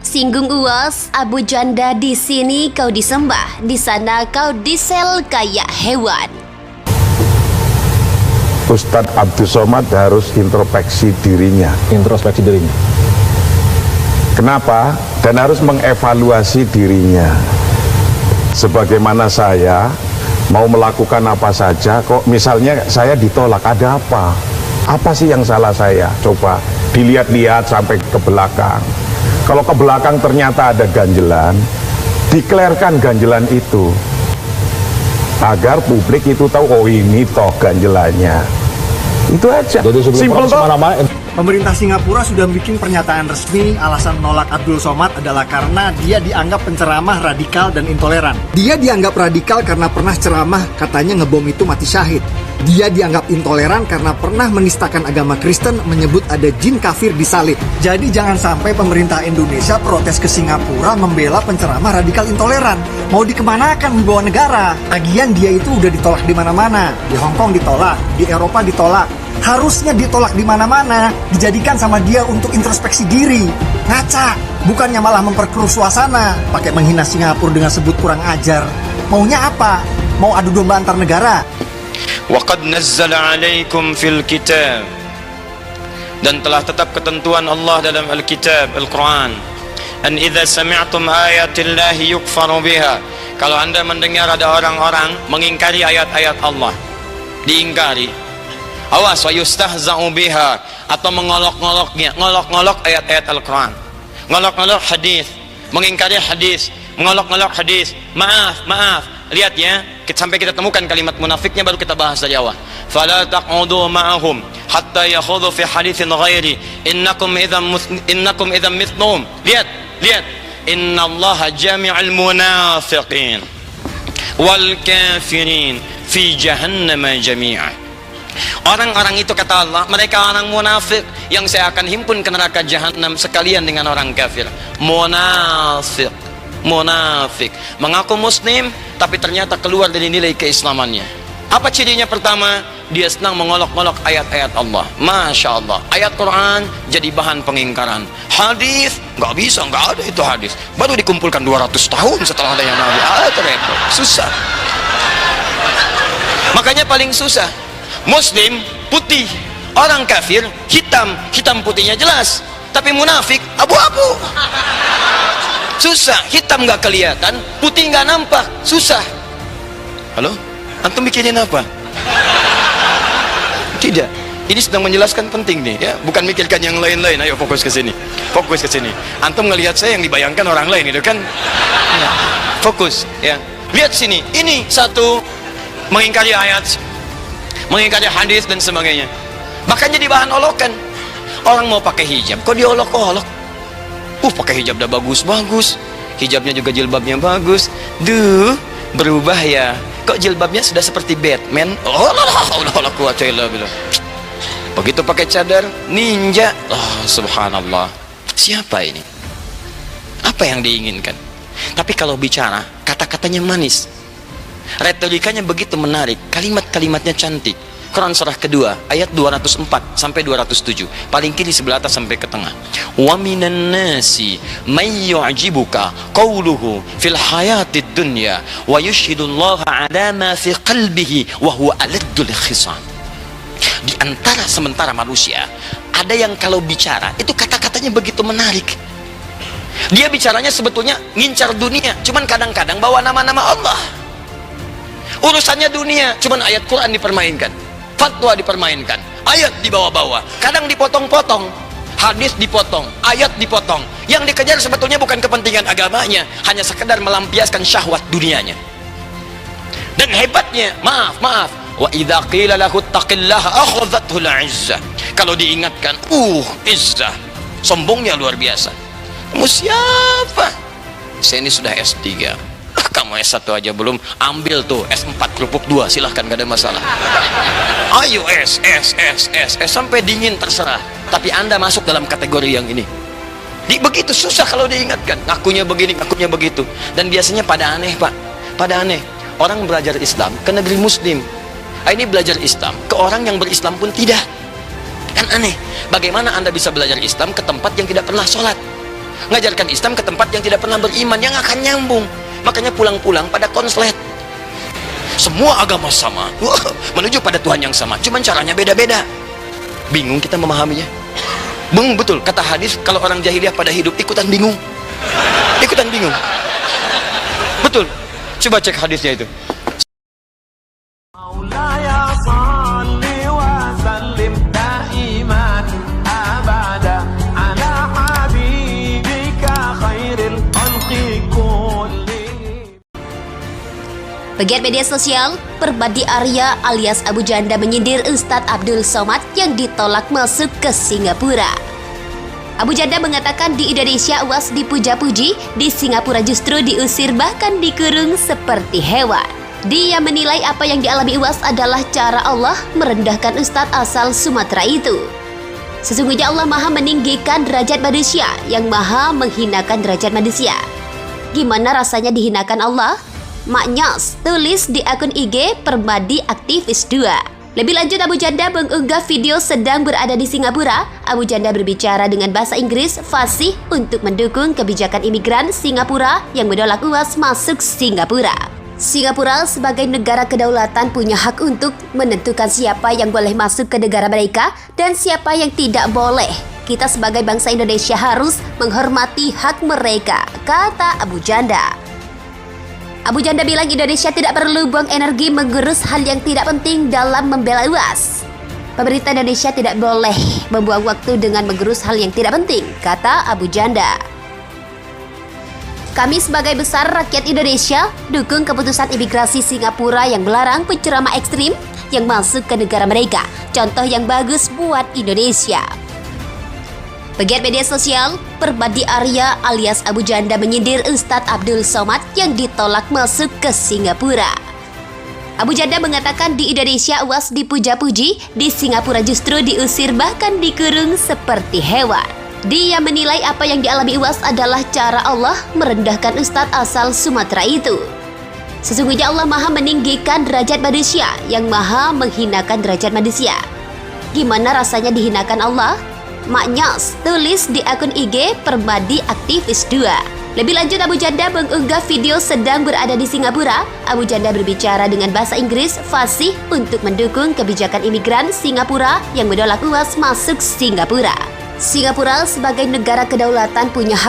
Singgung uas, Abu Janda di sini kau disembah, di sana kau disel kayak hewan. Ustadz Abdul Somad harus introspeksi dirinya. Introspeksi dirinya. Kenapa? Dan harus mengevaluasi dirinya. Sebagaimana saya mau melakukan apa saja, kok misalnya saya ditolak, ada apa? Apa sih yang salah saya? Coba dilihat-lihat sampai ke belakang. Kalau ke belakang ternyata ada ganjelan, deklarkan ganjelan itu agar publik itu tahu, oh ini toh ganjelannya. Itu aja. Jadi Simpel toh. Pemerintah Singapura sudah bikin pernyataan resmi alasan menolak Abdul Somad adalah karena dia dianggap penceramah radikal dan intoleran. Dia dianggap radikal karena pernah ceramah katanya ngebom itu mati syahid. Dia dianggap intoleran karena pernah menistakan agama Kristen, menyebut ada jin kafir disalib. Jadi jangan sampai pemerintah Indonesia protes ke Singapura membela penceramah radikal intoleran. Mau dikemanakan wibawa negara? Lagian dia itu udah ditolak di mana-mana. Di Hong Kong ditolak, di Eropa ditolak. Harusnya ditolak di mana-mana, dijadikan sama dia untuk introspeksi diri. Ngaca, bukannya malah memperkeruh suasana, pakai menghina Singapura dengan sebut kurang ajar. Maunya apa? Mau adu domba antar negara? وَقَدْ نَزَّلَ عَلَيْكُمْ فِي الْكِتَابِ, dan telah tetap ketentuan Allah dalam Al-Kitab, Al-Quran, an idza sami'tum ayatillahi yukfaru biha, kalau anda mendengar ada orang-orang mengingkari ayat-ayat Allah, diingkari, awas, wa yustahza'u biha, atau mengolok-ngoloknya, ngolok-ngolok ayat-ayat Al-Quran, ngolok-ngolok hadis, mengingkari hadis, mengolok-ngolok hadis. Maaf, lihat ya, sampai kita temukan kalimat munafiknya baru kita bahas dari awal. Fala taq'udu ma'ahum hatta yakhudhu fi haditsin ghairi innakum idzam mithlum. Lihat, innallaha jami'ul munafiqin wal kafirin fi jahannam jami'a. Orang-orang itu, kata Allah, mereka orang munafik yang saya akan himpun ke neraka jahanam sekalian dengan orang kafir. Munafik mengaku muslim tapi ternyata keluar dari nilai keislamannya. Apa cirinya? Pertama, dia senang mengolok-olok ayat-ayat Allah. Masya Allah, ayat Quran jadi bahan pengingkaran. Hadis nggak bisa, nggak ada itu hadis, baru dikumpulkan 200 tahun setelah ada yang Nabi. Repot, susah. Makanya paling susah muslim putih, orang kafir hitam putihnya jelas, tapi munafik abu-abu. Susah, hitam nggak kelihatan, putih nggak nampak, susah. Halo, antum mikirin apa? Tidak, ini sedang menjelaskan penting nih ya, bukan mikirkan yang lain-lain. Ayo fokus ke sini, Antum ngelihat saya yang dibayangkan orang lain itu kan? Ya. Fokus ya, lihat sini. Ini satu mengingkari ayat, mengingkari hadis dan sebagainya. Bahkan jadi bahan olokan. Orang mau pakai hijab, kok diolok-olok? Pakai hijab udah bagus, hijabnya juga jilbabnya bagus. Berubah ya, kok jilbabnya sudah seperti Batman. Allah kuat. Begitu pakai cadar ninja, subhanallah. Siapa ini? Apa yang diinginkan? Tapi kalau bicara, kata-katanya manis, retorikanya begitu menarik, kalimat-kalimatnya cantik. Quran surah kedua ayat 204 sampai 207, paling kiri sebelah atas sampai ke tengah. Wa minan nasi may yu'jibuka qawluhu fil hayatid dunya wa yushhidullaha ala ma fi qalbihi wa huwa aladdul khisam. Di antara sementara manusia ada yang kalau bicara itu kata-katanya begitu menarik. Dia bicaranya sebetulnya ngincar dunia, cuman kadang-kadang bawa nama-nama Allah. Urusannya dunia, cuman ayat Quran dipermainkan, fatwa dipermainkan, ayat dibawa-bawa, kadang dipotong-potong, hadis dipotong, ayat dipotong. Yang dikejar sebetulnya bukan kepentingan agamanya, hanya sekedar melampiaskan syahwat dunianya. Dan hebatnya, maaf, wa idza qila lahu taqillaha akhadhathu al-izzah. Kalau diingatkan, izzah, sombongnya luar biasa. Kamu siapa? Saya ini sudah S3. Kamu S1 aja belum, ambil tuh S4 kerupuk 2, silahkan, gak ada masalah. Ayo S sampai dingin terserah, tapi Anda masuk dalam kategori yang ini. Begitu susah kalau diingatkan, ngakunya begini, ngakunya begitu. Dan biasanya pada aneh, Pak, pada aneh. Orang belajar Islam ke negeri muslim, ini belajar Islam ke orang yang berislam pun tidak. Kan aneh, bagaimana Anda bisa belajar Islam ke tempat yang tidak pernah sholat? Ngajarkan Islam ke tempat yang tidak pernah beriman, yang akan nyambung. Makanya pulang-pulang pada konslet. Semua agama sama, menuju pada Tuhan yang sama, cuman caranya beda-beda. Bingung kita memahaminya. Betul, kata hadis, kalau orang jahiliyah pada hidup ikutan bingung. Ikutan bingung. Betul. Coba cek hadisnya itu. Pegiat media sosial, Permadi Arya alias Abu Janda menyindir Ustadz Abdul Somad yang ditolak masuk ke Singapura. Abu Janda mengatakan di Indonesia UAS dipuja-puji, di Singapura justru diusir bahkan dikurung seperti hewan. Dia menilai apa yang dialami UAS adalah cara Allah merendahkan Ustadz asal Sumatera itu. Sesungguhnya Allah maha meninggikan derajat manusia yang maha menghinakan derajat manusia. Gimana rasanya dihinakan Allah? Maknyos, tulis di akun IG Permadi Aktivis 2. Lebih lanjut, Abu Janda mengunggah video sedang berada di Singapura. Abu Janda berbicara dengan bahasa Inggris fasih untuk mendukung kebijakan imigran Singapura yang menolak UAS masuk Singapura. Singapura sebagai negara kedaulatan punya hak untuk menentukan siapa yang boleh masuk ke negara mereka dan siapa yang tidak boleh. Kita sebagai bangsa Indonesia harus menghormati hak mereka, kata Abu Janda. Abu Janda bilang Indonesia tidak perlu buang energi mengurus hal yang tidak penting dalam membela UAS. Pemerintah Indonesia tidak boleh membuang waktu dengan mengurus hal yang tidak penting, kata Abu Janda. Kami sebagai besar rakyat Indonesia dukung keputusan imigrasi Singapura yang melarang penceramah ekstrim yang masuk ke negara mereka. Contoh yang bagus buat Indonesia. Pegiat media sosial, Permadi Arya alias Abu Janda menyindir Ustadz Abdul Somad yang ditolak masuk ke Singapura. Abu Janda mengatakan di Indonesia UAS dipuja-puji, di Singapura justru diusir bahkan dikurung seperti hewan. Dia menilai apa yang dialami UAS adalah cara Allah merendahkan Ustadz asal Sumatera itu. Sesungguhnya Allah maha meninggikan derajat manusia yang maha menghinakan derajat manusia. Gimana rasanya dihinakan Allah? Maknyos, tulis di akun IG Permadi Aktivis 2. Lebih lanjut, Abu Janda mengunggah video sedang berada di Singapura. Abu Janda berbicara dengan bahasa Inggris fasih untuk mendukung kebijakan imigran Singapura yang menolak UAS masuk Singapura. Singapura sebagai negara kedaulatan punya hak